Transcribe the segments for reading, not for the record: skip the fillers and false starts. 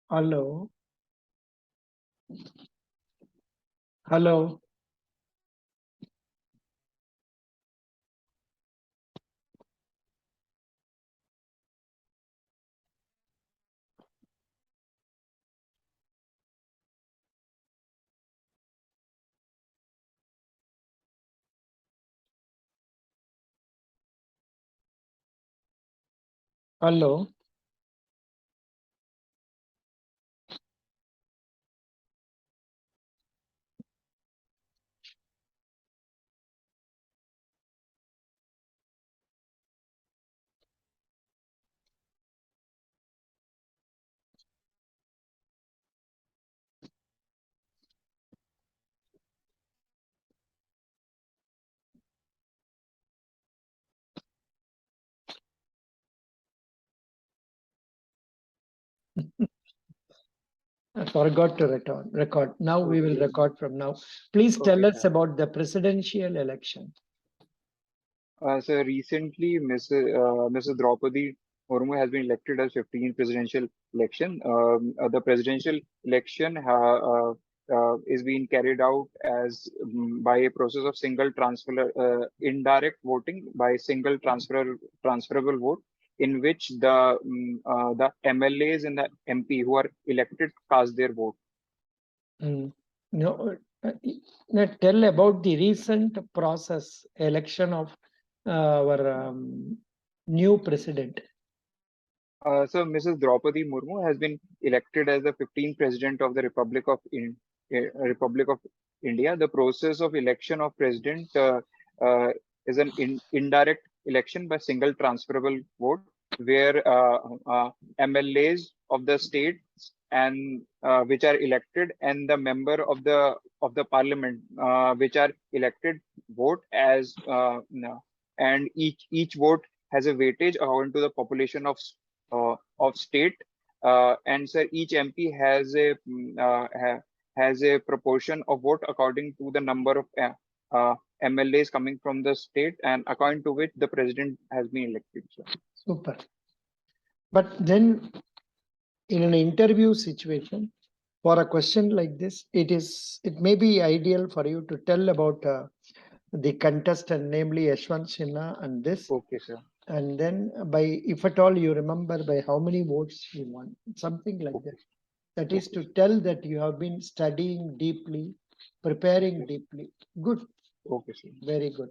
Hello. Hello. Hello. I forgot to record. Now we will Okay. record from now. Please tell Okay, us sir. about the presidential election. So recently, Mrs. Draupadi Murmu has been elected as 15th presidential election. The presidential election is being carried out as by a process of single transfer, indirect voting by single transferable vote, in which the MLAs and the MP who are elected cast their vote. Mm. No, tell about the recent process election of our new president. So Mrs. Draupadi Murmu has been elected as the 15th President of the Republic of India. The process of election of president uh, is an indirect election by single transferable vote, where MLAs of the state and which are elected, and the member of the parliament which are elected vote as no, and each vote has a weightage according to the population of state, and sir, each MP has a proportion of vote according to the number of MLAs coming from the state, and according to which the president has been elected. Sir. Super. But then in an interview situation, for a question like this, it may be ideal for you to tell about the contestant, namely Yashwant Sinha and this. Okay, sir. And then by, if at all you remember, by how many votes he won, something like Okay. that. That is Okay. to tell that you have been studying deeply, preparing Okay. deeply. Good, Okay, sir. very good.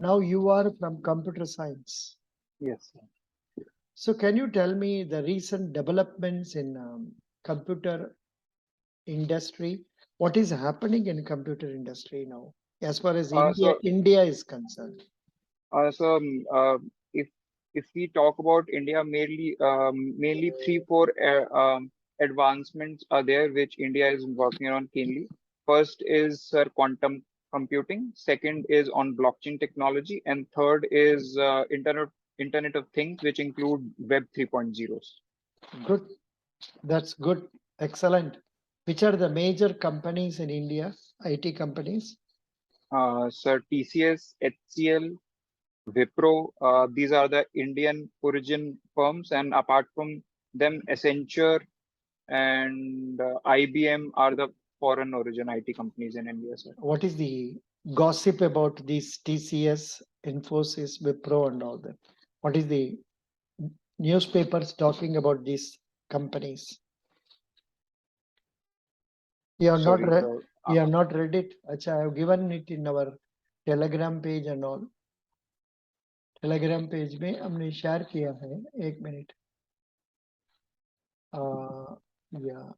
Now you are from computer science. Yes, sir. So can you tell me the recent developments in computer industry? What is happening in computer industry now, as far as Uh, so India is concerned? So, if we talk about India, mainly three, four advancements are there which India is working on keenly. First is quantum computing. Second is on blockchain technology, and third is Internet of Things, which include Web 3.0. Good. That's good. Excellent. Which are the major companies in India, IT companies? Sir, TCS, HCL, Wipro, these are the Indian origin firms, and apart from them, Accenture and IBM are the foreign origin IT companies in India, sir. What is the gossip about these TCS, Infosys, Wipro, and all that? What is the newspapers talking about these companies? You have not Sorry, read. sir. You have not read it. Acha, I have given it in our Telegram page and all. Telegram page में हमने share किया है. एक minute. Yeah.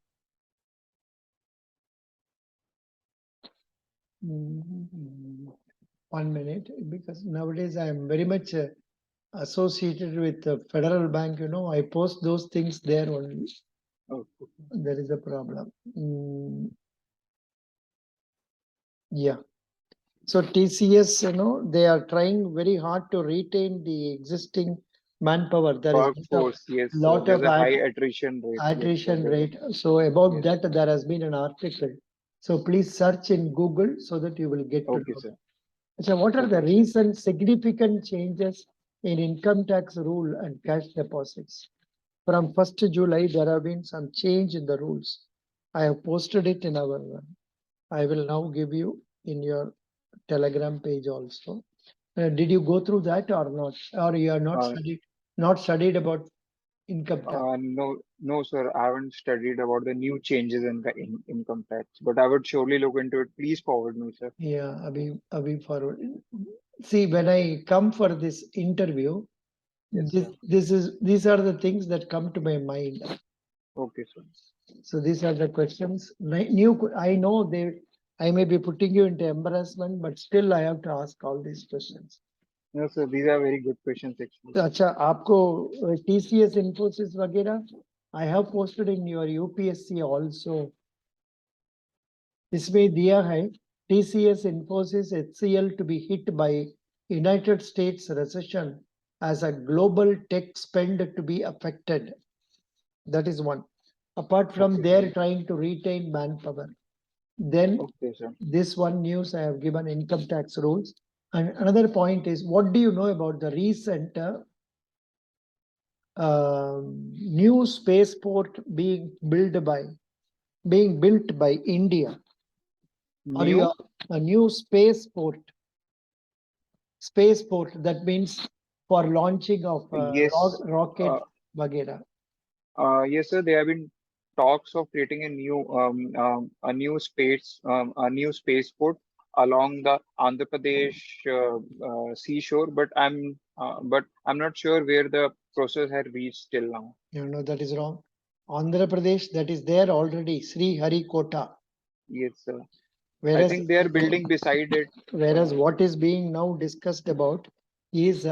Mhm. 1 minute, because nowadays I am very much associated with the federal bank. I post those things there only. Oh, There is a problem. Yeah. So TCS, they are trying very hard to retain the existing manpower. There is workforce, yes, sir. lot There's of a high attrition rate. Yes, sir. attrition rate. So about Yes. that, there has been an article. So please search in Google so that you will get to Okay, know. sir. So what are the Okay, sir. recent significant changes in income tax rule and cash deposits? from 1st July, there have been some change in the rules. I have posted it in our, I will now give you in your Telegram page also. Did you go through that or not? Or you are Uh, not studied about income tax? no, no, sir. I haven't studied about the new changes in the income tax, but I would surely look into it. Please forward me, sir. Yeah, Abhi forward. See, when I come for this interview, Yes, sir. these are the things that come to my mind. Okay, sir. So these are the questions. I know I may be putting you into embarrassment, but still I have to ask all these questions. No, sir. These are very good questions, actually. तो अच्छा आपको TCS Infosys वगैरह I have posted in your UPSC also. इसमें दिया है TCS Infosys HCL to be hit by United States recession as a global tech spend to be affected. That is one. Apart from Okay, sir. their trying to retain manpower. Then Okay, sir. this one news I have given income tax rules. And another point is, what do you know about the recent new spaceport being built by India? Or you New? have a new spaceport that means for launching of Yes. rocket Uh, vagera. yes, sir. There have been talks of creating a new spaceport along the Andhra Pradesh seashore. But I'm not sure where the process had reached till now. You know that is wrong. Andhra Pradesh, that is there already, Sri Harikota. Yes, sir. I Whereas think they are building beside it. whereas Uh, what is being now discussed about is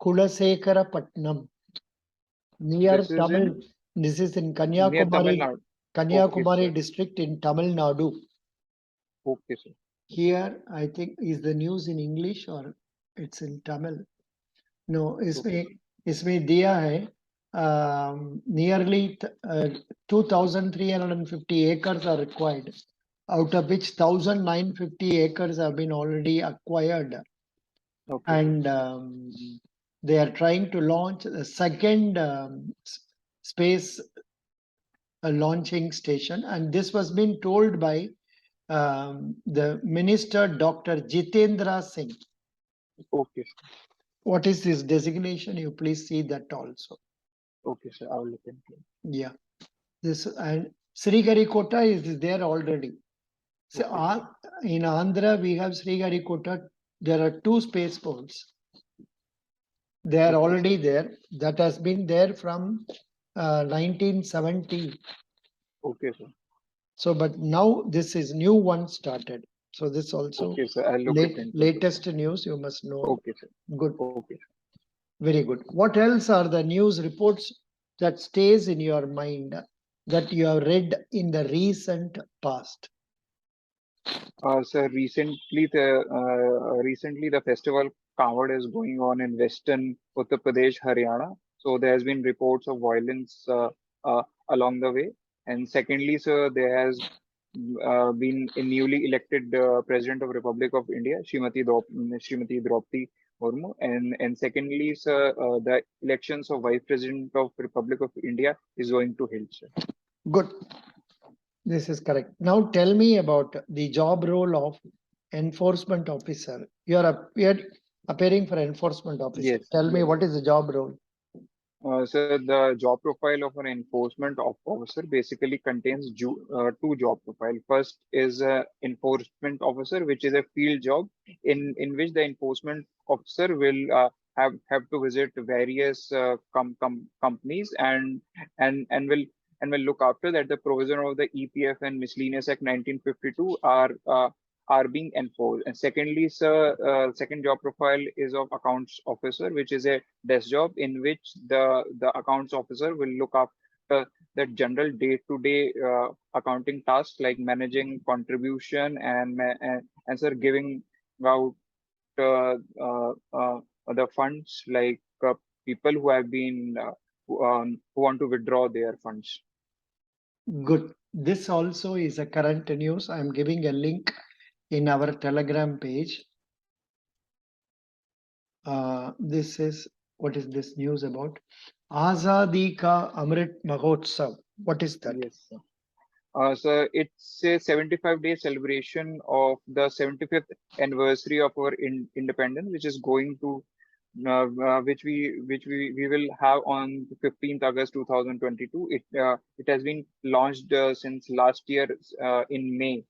Kulasekara Patnam near this is Tamil. in This is in near Tamil Kanyakumari, Nadu. Okay, Kanyakumari sir. district in Tamil Nadu. Okay, sir. Here, I think is the news in English or it's in Tamil. No, Okay, sir. इसमें दिया है nearly 2,350 acres are required, out of which 1,950 acres have been already acquired, Okay, sir. and they are trying to launch a second space launching station, and this was being told by the minister, Dr. Jitendra Singh. Okay, sir. What is his designation? You please see that also. Okay, sir. I will look into it. Yeah, this and Sriharikota is there already. So Okay, sir. in Andhra we have Sriharikota. There are two spaceports. They are Okay, sir. already there. That has been there from 1970. Okay, sir. So, but now this is new one started. So this also Okay, sir. I'll look it into it, sir. latest news you must know. Okay, sir. Good, Okay. very good. What else are the news reports that stays in your mind that you have read in the recent past? Sir, recently the festival Kanwad is going on in western Uttar Pradesh, Haryana. So there has been reports of violence along the way. And secondly, sir, there has been a newly elected President of Republic of India, Srimati Draupadi Murmu. And secondly, sir, the elections of Vice President of Republic of India is going to held, sir. Good. This is correct. Now tell me about the job role of enforcement officer. You are appearing for enforcement officer. Yes. Tell me what is the job role? So the job profile of an officer basically contains two job profile. First is a enforcement officer, which is a field job in which the enforcement officer will have to visit various companies and will look after that the provision of the EPF and Miscellaneous Act 1952 are being enforced. And secondly, sir, second job profile is of accounts officer, which is a desk job in which the accounts officer will look after the general day-to-day accounting tasks like managing contribution and sir giving out the funds like people who have been who want to withdraw their funds. Good. This also is a current news. I am giving a link in our Telegram page. This is What is this news about? Azadi Ka Amrit Mahotsav. What is that? Yes, sir. So it's a 75-day celebration of the 75th anniversary of our independence, which is going to which we will have on 15th August 2022. It has been launched since last year in May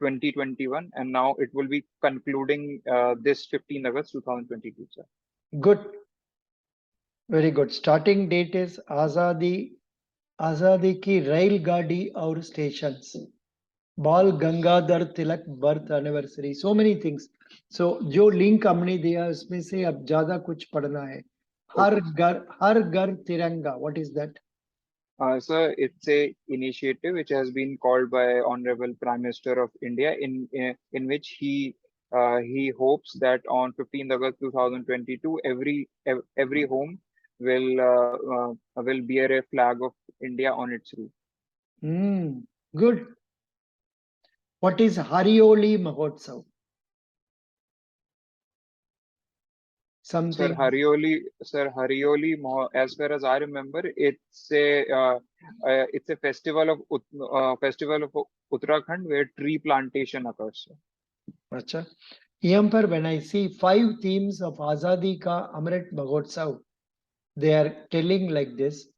2021, and now it will be concluding this 15th August 2022, sir. Good, very good. Starting date is Azadi Ki Rail Gadi और stations. Bal Gangadhar Tilak birth anniversary, so many things. So जो link हमने दिया उसमें से अब ज्यादा कुछ पढ़ना है. Okay, sir. हर घर तिरंगा, what is that? Sir, it's a initiative which has been called by Honorable Prime Minister of India, in which he hopes that on 15th August 2022, every home will bear a flag of India on its roof. Good. What is Harioli Mahotsav? Sir, something. Harioli, as far as I remember, it's a festival of Uttarakhand where tree plantation occurs. अच्छा. यहाँ पर when I see 5 themes of Azadi Ka Amrit Mahotsav, they are telling like this.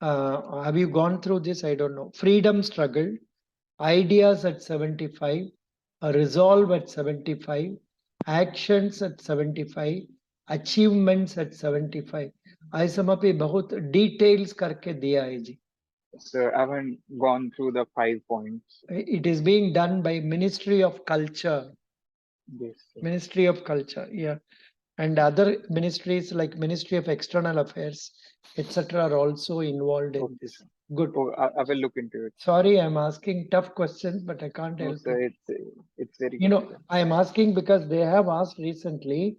Have you gone through this? I don't know. Freedom struggle, ideas at 75, a resolve at 75, actions at 75, achievements at 75. ऐसा में भी बहुत details करके दिया है जी. So I haven't gone through the 5 points. It is being done by Ministry of Culture. Yes, sir. Ministry of Culture, yeah. And other ministries like Ministry of External Affairs, etc., are also involved in Okay, this. sir. Good. Oh, I will look into it. Sorry, I'm asking tough questions, but I can't No, help sir, it. it's very You good, know, sir. I am asking because they have asked recently,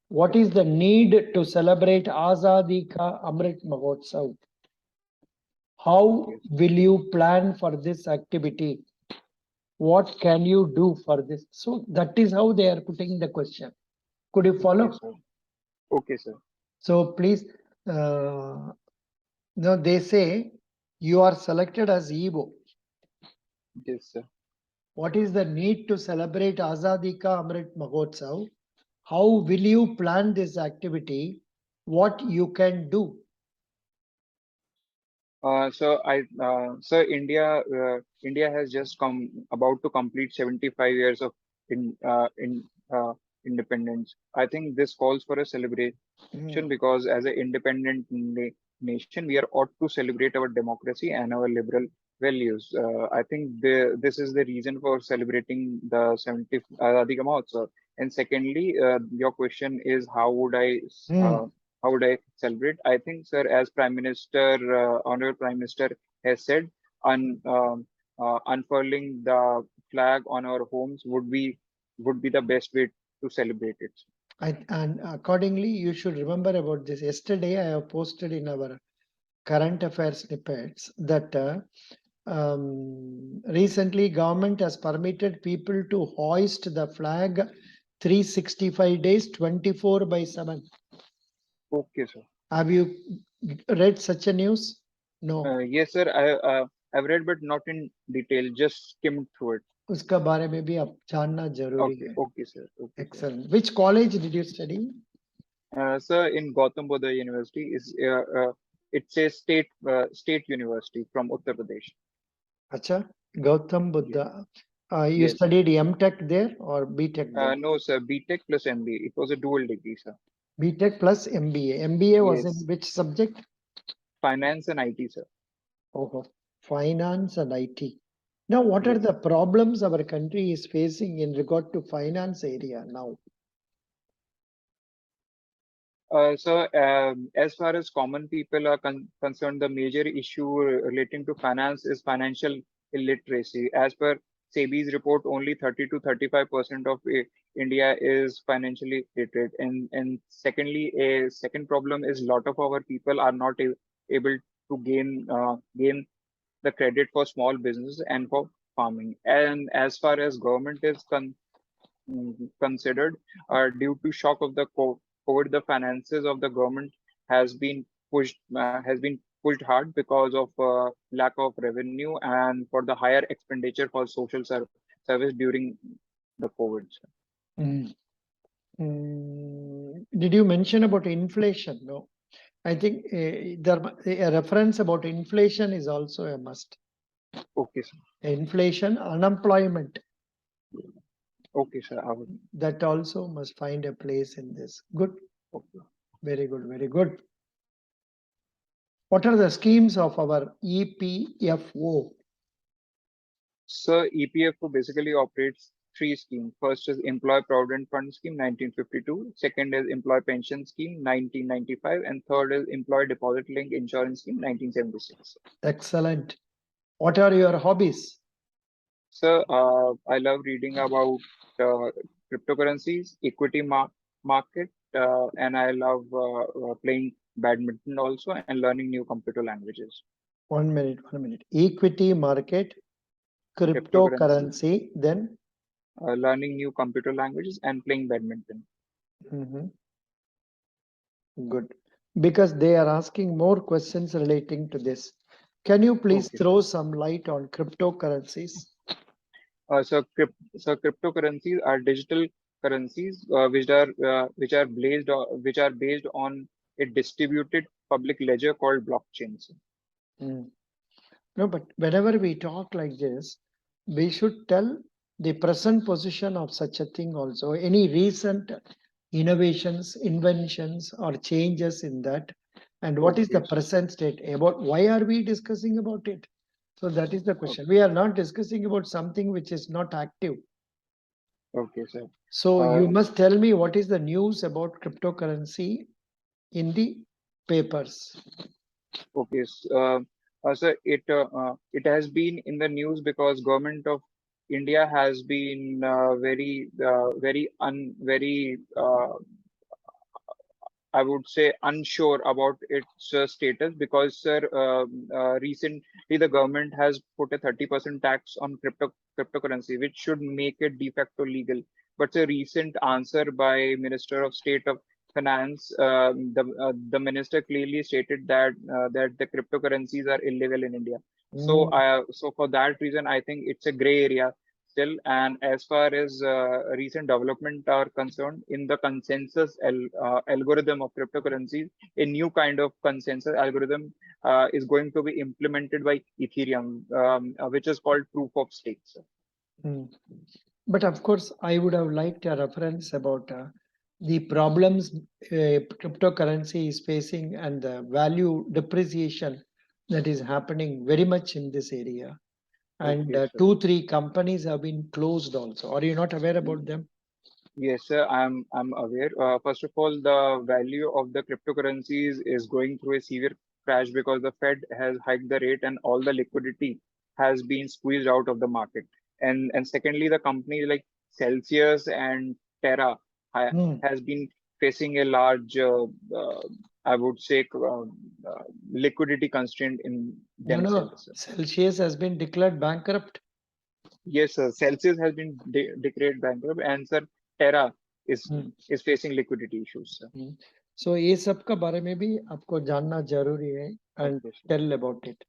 what is the need to celebrate Azadi Ka Amrit Mahotsav? How Okay, will you plan for this activity? What can you do for this? So that is how they are putting the question. Could you okay, follow? sir. Okay, sir. So please, no, they say you are selected as Evo. Yes, sir. What is the need to celebrate Azadi Ka Amrit Mahotsav? How will you plan this activity? What you can do? India has just about to complete 75 years of in independence. I think this calls for a celebration because as an independent nation, we are ought to celebrate our democracy and our liberal values. I think this is the reason for celebrating the 70th Azadi Ka Mahotsav. And secondly, your question is Hmm. how would I celebrate? I think, sir, as Prime Minister, Honorable Prime Minister has said, unfurling the flag on our homes would be the best way to celebrate it. And accordingly, you should remember about this. Yesterday, I have posted in our current affairs snippets that recently government has permitted people to hoist the flag 365 days, 24 by 7. Okay, sir. Have you read such a news? No. Yes, sir. I've read, but not in detail. Just skimmed through it. उसका बारे में भी आप जानना जरूरी Okay, है. okay, sir. Okay, sir. Excellent. Which college did you study? Sir, in Gautam Buddha University it's a state university from Uttar Pradesh. Acha, Gautam Yes, Buddha. You yes, sir. studied MTech there or BTech there? No, sir. BTech plus MBA. It was a dual degree, sir. BTech plus MBA. MBA was in Yes, which subject? finance and IT, sir. Oh, finance and IT. Now, what are Yes. the problems our country is facing in regard to finance area now? As far as common people are concerned, the major issue relating to finance is financial illiteracy. As per SEBI's report, only 30 to 35% of India is financially literate. And secondly, a second problem is a lot of our people are not able to gain the credit for small business and for farming. And as far as government is considered, due to shock of the COVID, the finances of the government has been pushed hard because of lack of revenue and for the higher expenditure for service during the COVID. Mm. Did you mention about inflation? No. I think a reference about inflation is also a must. Okay, sir. Inflation, unemployment, Okay, sir. I would. that also must find a place in this. Good, Okay. very good, very good. What are the schemes of our EPFO? So EPFO basically operates three schemes. First is Employee Provident Fund Scheme 1952. Second is Employee Pension Scheme 1995. And third is Employee Deposit Link Insurance Scheme 1976. Excellent. What are your hobbies? So I love reading about cryptocurrencies, market, and I love playing badminton also and learning new computer languages. 1 minute, 1 minute. Equity market, Cryptocurrency, cryptocurrency, then learning new computer languages, and playing badminton. mhm, good. Because they are asking more questions relating to this. Can you please Okay. throw some light on cryptocurrencies? So cryptocurrencies are digital currencies which are based on a distributed public ledger called blockchains. Mm. No, but whenever we talk like this, we should tell the present position of such a thing also. Any recent innovations, inventions, or changes in that, and what is the Okay, sir. present state about? Why are we discussing about it? So that is the Okay, question. We are not discussing about something which is not active. okay, sir. So Uh, you must tell me what is the news about cryptocurrency in the papers. okay. So it has been in the news because government of India has been very I would say unsure about its status because, sir, recently the government has put a 30% tax on cryptocurrency, which should make it de facto legal. But a recent answer by Minister of State of Finance, the minister clearly stated that the cryptocurrencies are illegal in India. So, Mm, so for that reason, I think it's a gray area still. And as far as recent development are concerned, in the consensus algorithm of cryptocurrencies, a new kind of consensus algorithm is going to be implemented by Ethereum, which is called proof of stakes. mm. But of course, I would have liked a reference about the problems cryptocurrency is facing and the value depreciation that is happening very much in this area. And Okay, sir. two, three companies have been closed also. Are you not aware about them? Yes, sir, I'm aware. First of all, the value of the cryptocurrencies is going through a severe crash because the Fed has hiked the rate and all the liquidity has been squeezed out of the market. And secondly, the companies like Celsius and Terra Hmm. has been facing a large, I would say, liquidity constraint in No, no. themselves. Celsius has been declared bankrupt. Yes, sir. Celsius has been declared bankrupt, and sir, Terra is Hmm. is facing liquidity issues, sir. सो ये सब का बारे में भी आपको जानना जरूरी है and Okay, sir. tell about it.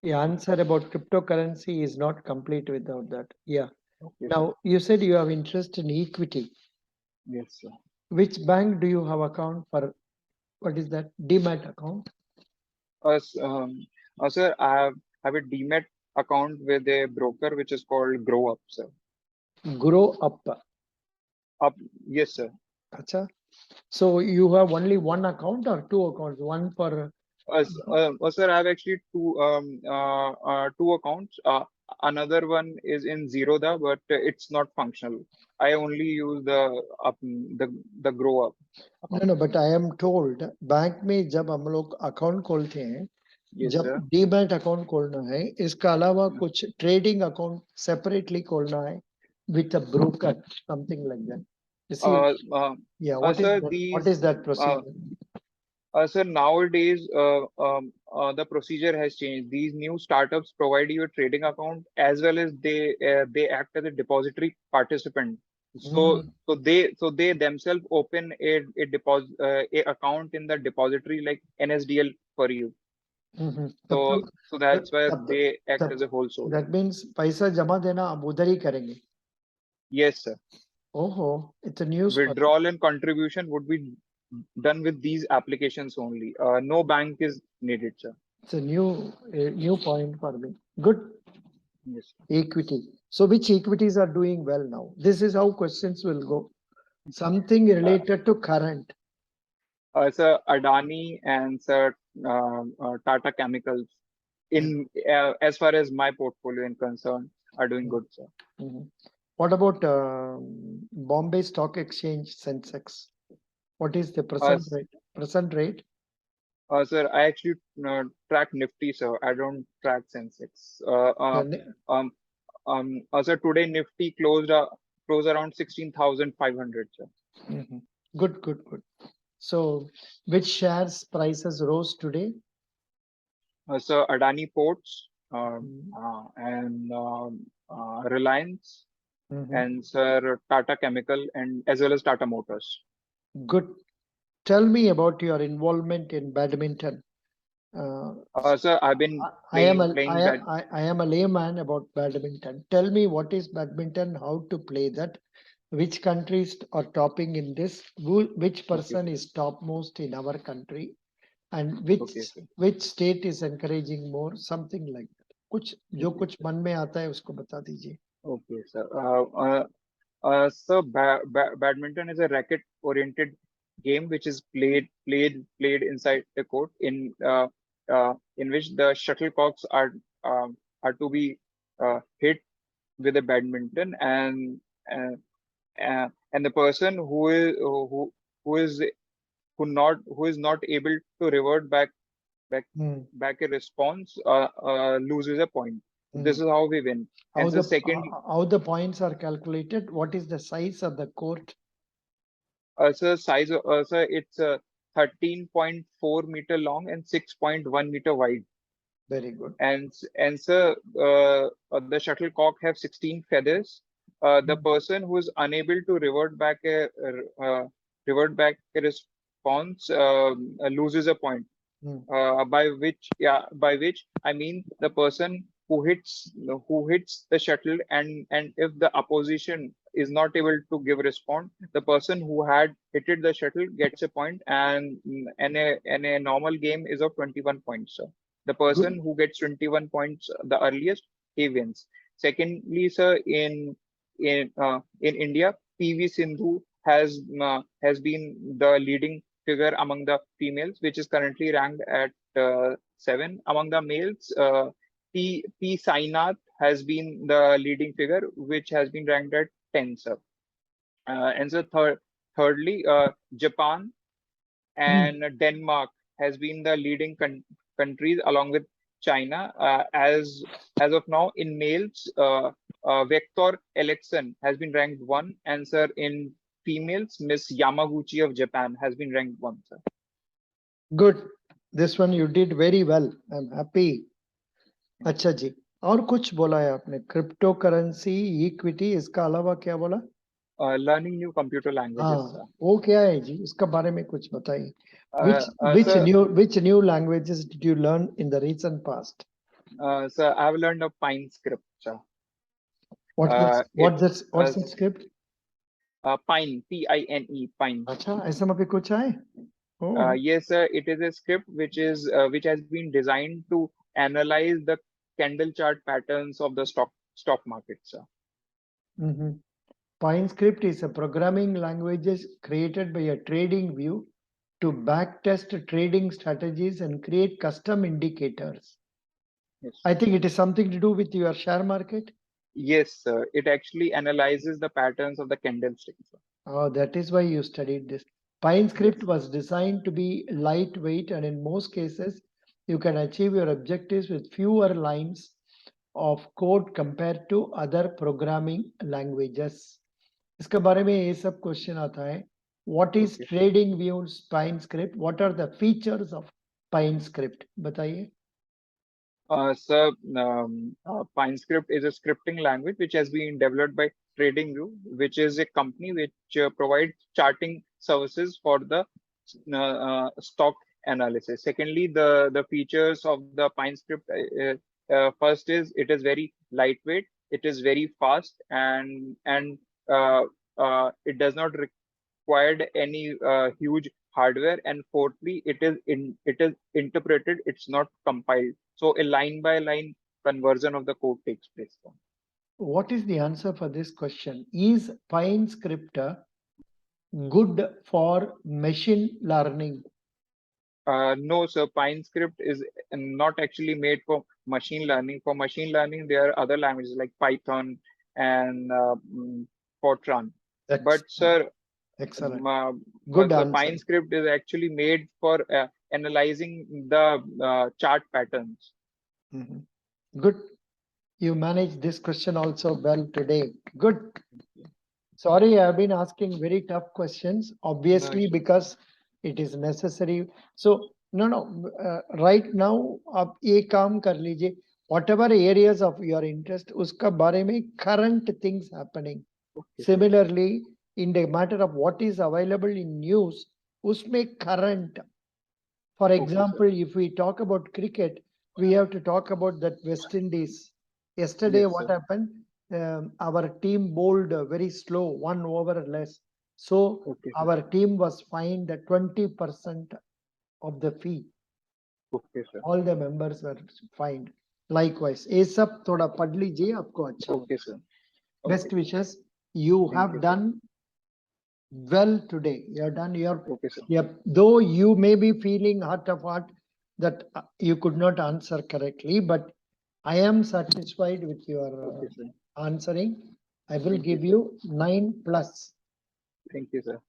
The answer about cryptocurrency is not complete without that. Yeah. Okay, Now sir. you said you have interest in equity. Yes, sir. Which bank do you have account for? What is that? Demat account? Us, sir, have a Demat account with a broker which is called Grow Up, sir. Grow up. Up, yes, sir. Acha. So you have only one account or two accounts? One for Sir, I have actually two accounts. Another one is in Zerodha, but it's not functional. I only use the Grow Up no account. no, but I am told bank में जब हम लोग account खोलते हैं, Yes, जब sir. Demat account खोलना है, इसका अलावा कुछ ट्रेडिंग अकाउंट सेपरेटली खोलना है with a broker, something like that. You see, Uh, uh, yeah, what is Sir, that? What is that uh, procedure? sir, nowadays the procedure has changed. These new startups provide you a trading account as well as they act as a depository participant. So Mm-hmm. they themselves open a deposit a account in the depository like NSDL for you. Mm-hmm. So that's why तब they act as तब a whole soul. that means पैसा जमा देना अब उधर ही करेंगे. Yes, sir. Oh, it's a news for me. Withdrawal and contribution would be done with these applications only. No bank is needed, sir. It's a new point for me. Good. Yes. Equity. So which equities are doing well now? This is how questions will go. Something Uh, related to current. Sir, Adani and Sir Tata Chemicals, Mm, in as far as my portfolio is concerned, are doing mm, good, sir. mhm. What about Bombay Stock Exchange Sensex? What is the Uh, present rate? Present rate? Sir, I actually track Nifty, sir. I don't track Sensex. The ne- Um, sir, today Nifty closed around 16,500, sir. Mhm. Good, good, good. So which shares prices rose today? Sir, Adani Ports Mm, and Reliance mhm. and Sir Tata Chemical and as well as Tata Motors. Good. Tell me about your involvement in badminton. Uh, Sir, I've been I am a playing that. I am a layman about badminton. Tell me what is badminton, how to play that, which countries are topping in this, which Okay, person is topmost in our country, and okay, okay. which state is encouraging more, something like that. कुछ जो Okay, कुछ मन में आता है उसको बता दीजिए. okay, sir. So badminton is a racket-oriented game which is played inside the court in which the shuttlecocks are to be hit with a badminton uh, and the person who is who is not able to revert back Hmm, back a response loses a point. This hmm. is how we win. How And so the second, how the points are calculated? What is the size of the court? sir, it's 13.4 meter long and 6.1 meter wide. Very good. And sir, the shuttlecock have 16 feathers. The Hmm, person who is unable to revert back a response loses a point. hmm, By which I mean the person who hits the shuttle, and if the opposition is not able to give a response, the person who had hit the shuttle gets a point, and a normal game is of 21 points. So the person good. who gets 21 points the earliest, he wins. Secondly, sir, in India, PV Sindhu has been the leading figure among the females, which is currently ranked at 7. Among the males, P Sainath has been the leading figure, which has been ranked at 10, sir. And so thirdly, Japan Hmm, and Denmark has been the leading countries along with China. As of now, in males, Vector Alexen has been ranked 1, and sir, in females, Miss Yamaguchi of Japan has been ranked 1, sir. good. This one you did very well. I'm happy. अच्छा जी. और कुछ बोला है आपने? Crypto currency, equity, इसका अलावा क्या बोला? Learning new computer languages, हाँ, sir. वो क्या है जी? इसका बारे में कुछ बताइए. Which which Sir, new which new languages did you learn in the recent past? sir, I've learned a Pine script, sir. What's that? It What's that script? Pine, Pine, Pine. अच्छा, ऐसा में भी कुछ है? Oh. Yes, sir. It is a script which has been designed to analyze the candle chart patterns of the stock market, sir. Mm-hmm. PineScript is a programming language created by a trading view to backtest trading strategies and create custom indicators. Yes. I think it is something to do with your share market. Yes, sir. It actually analyzes the patterns of the candlesticks, sir. Oh, that is why you studied this. Yes. PineScript was designed to be lightweight, and in most cases, you can achieve your objectives with fewer lines of code compared to other programming languages. इसके बारे में ये सब question आता है. What is Okay. trading views PineScript? What are the features of PineScript? बताइए. Sir, PineScript is a scripting language which has been developed by TradingView, which is a company which provides charting services for the stock analysis. Secondly, the features of the Pine script, first is it is very lightweight, it is very fast, and uh, it does not require any huge hardware. And fourthly, it is interpreted, it's not compiled, so a line by line conversion of the code takes place. What is the answer for this question? Is Pine script good for machine learning? No, sir. Pine script is not actually made for machine learning. For machine learning, there are other languages like Python and Fortran. But Excellent. sir, Excellent. but Good the answer. Pine script is actually made for analyzing the chart patterns. Mhm. Good. You managed this question also well today. Good. Sorry, I've been asking very tough questions, No obviously, issue. because it is necessary. So, no. Right now, आप ये काम कर लीजिए. Whatever areas of your interest, उसका बारे में current things happening. Okay, sir. Similarly, in the matter of what is available in news, उसमें current. For Okay, sir. example, if we talk about cricket, we have to talk about that West Indies. Yesterday, Yes, what sir. happened? Our team bowled very slow, 1 over less. So Okay, sir. our team was fined 20% of the fee. Okay, sir. All the members were fined. Likewise, ये सब थोड़ा पढ़ लीजिए आपको अच्छा Okay, लगेगा. sir. Best Okay. wishes. You Thank you, have sir. done well today. You have done your, Okay, sir. yep. Though you may be feeling heart of heart that you could not answer correctly, but I am satisfied with your Okay, sir. answering. I will Thank you, give sir. you 9+. Thank you, sir.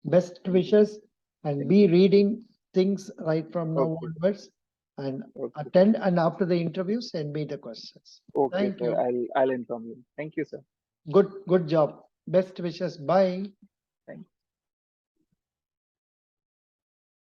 Best Thank you. wishes, and Thank be you. reading things right from now Okay. onwards, and Okay, sir. attend, and after the interview send me the questions. Okay, Thank sir. you. I'll inform you. Thank you, sir. Good job. Best wishes. Bye.